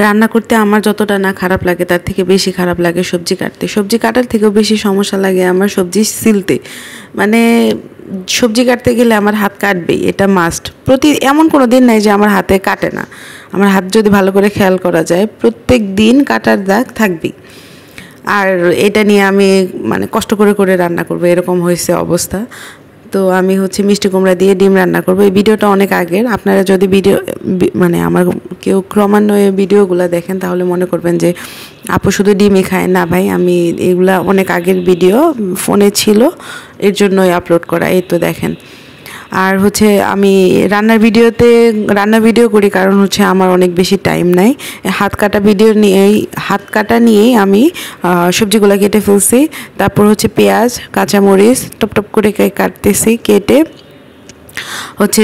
রান্না করতে আমার যতটা না খারাপ লাগে তার থেকে বেশি খারাপ লাগে সবজি কাটতে। সবজি কাটার থেকেও বেশি সমস্যা লাগে আমার সবজি ছিলতে। মানে সবজি কাটতে গেলে আমার হাত কাটবেই, এটা মাস্ট। এমন কোনো দিন নাই যে আমার হাতে কাটে না। আমার হাত যদি ভালো করে খেয়াল করা যায় প্রত্যেক দিন কাটার দাগ থাকবেই। আর এটা নিয়ে আমি মানে কষ্ট করে করে রান্না করব, এরকম হয়েছে অবস্থা। তো আমি মিষ্টি কুমড়া দিয়ে ডিম রান্না করব। এই ভিডিওটা অনেক আগের। আপনারা যদি মানে আমার কেউ ক্রমান্বয়ে ভিডিওগুলো দেখেন তাহলে মনে করবেন যে আপু শুধু ডিমই খায়। না ভাই, আমি এগুলা অনেক আগের ভিডিও ফোনে ছিল, এর জন্যই আপলোড করা। এই তো দেখেন। আর আমি রান্নার ভিডিও করি কারণ আমার অনেক বেশি টাইম নাই। হাত কাটা নিয়েই আমি সবজিগুলো কেটে ফেলছি। তারপর পেঁয়াজ কাঁচামরিচ টপ টপ করে কাটতেছি, কেটে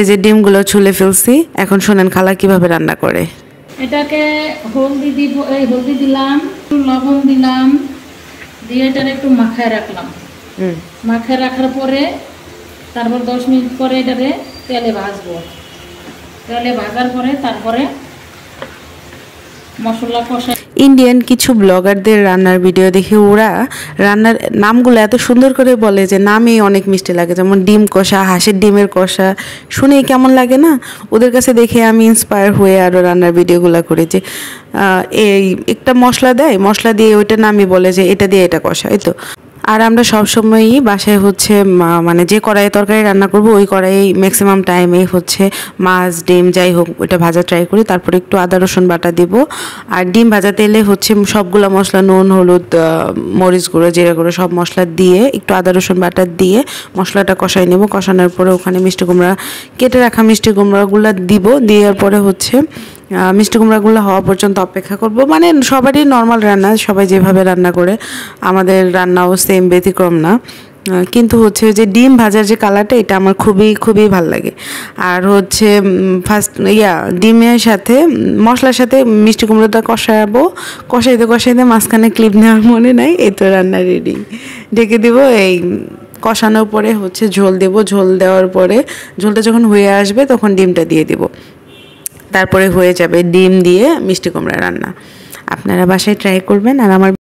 যে ডিমগুলো ছুলে ফেলছি। এখন শোনেন খালা কিভাবে রান্না করে। এটাকে হলদি দিলাম, একটু লবণ দিলাম, দিয়ে এটা একটু মাখায় রাখলাম। মাখায় রাখার পরে তারপর 10 মিনিট পরে এটাকে তেলে ভাজবো। তেলে ভাজার পরে তারপরে মশলা কষা। ইন্ডিয়ান কিছু ব্লগারদের রান্নার ভিডিও দেখে ওরা রান্নার নামগুলো এত সুন্দর করে বলে যে নামই অনেক মিষ্টি লাগে। যেমন ডিম কষা, হাঁসের ডিমের কষা, শুনেই কেমন লাগে না? ওদের কাছে দেখে আমি ইন্সপায়ার হয়ে আরও রান্নার ভিডিওগুলো করি যে এই একটা মশলা দেয়, মশলা দিয়ে ওইটা নামই বলে যে এটা দিয়ে এটা কষা। এই তো। আর আমরা সবসময়ই বাসায় মানে যে কড়াইয়ে তরকারি রান্না করব ওই কড়াই ম্যাক্সিমাম টাইমে মাছ ডিম যাই হোক ওইটা ভাজা ট্রাই করি। তারপরে একটু আদা রসুন বাটা দিব। আর ডিম ভাজা তেলে সবগুলো মশলা, নুন হলুদ মরিচ গুঁড়ো জিরা গুঁড়ো সব মশলা দিয়ে একটু আদা রসুন বাটা দিয়ে মশলাটা কষাই নেব। কষানোর পরে ওখানে মিষ্টি কুমড়া, কেটে রাখা মিষ্টি কুমড়াগুলো দিব। দেওয়ার পরে মিষ্টি কুমড়াগুলো হওয়া পর্যন্ত অপেক্ষা করব। মানে সবারই নর্মাল রান্না, সবাই যেভাবে রান্না করে আমাদের রান্নাও সেম, ব্যতিক্রম না। কিন্তু যে ডিম ভাজার যে কালারটা, এটা আমার খুবই খুবই ভাল লাগে। আর ফার্স্ট ডিমের সাথে মশলার সাথে মিষ্টি কুমড়োটা কষাইতে মাঝখানে ক্লিপ নেওয়ার মনে নাই। এই তো রান্না রেডি। ঢেকে দিব। এই কষানোর পরে ঝোল দেব। ঝোল দেওয়ার পরে ঝোলটা যখন হয়ে আসবে তখন ডিমটা দিয়ে দিব। তারপরে হয়ে যাবে ডিম দিয়ে মিষ্টি কুমড়া রান্না। আপনারা বাসায় ট্রাই করবেন। আর আমার